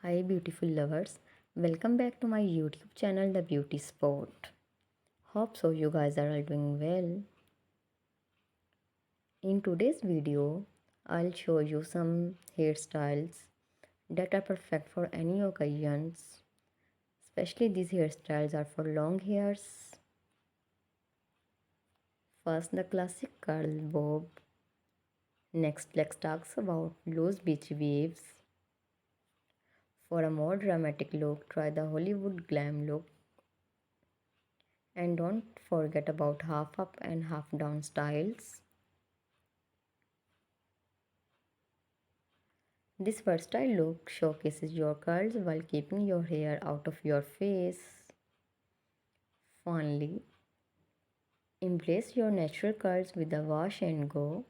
Hi beautiful lovers, welcome back to my YouTube channel The Beauty Spot. Hope so you guys are all doing well. In today's video, I'll show you some hairstyles that are perfect for any occasions. Especially these hairstyles are for long hairs. First the classic curl bob. Next let's talk about loose beach waves. For a more dramatic look, try the Hollywood glam look. And don't forget about half up and half down styles. This versatile look showcases your curls while keeping your hair out of your face. Finally, embrace your natural curls with a wash and go.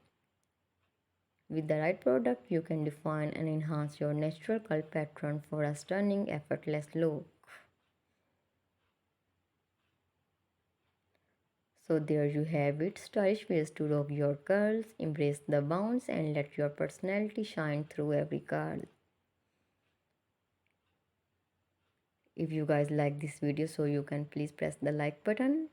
With the right product, you can define and enhance your natural curl pattern for a stunning, effortless look. So there you have it, stylish ways to rock your curls, embrace the bounce and let your personality shine through every curl. If you guys like this video, so you can please press the like button.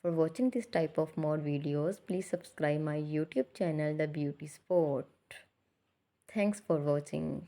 For watching this type of more videos, please subscribe my YouTube channel The Beauty Spot. Thanks for watching.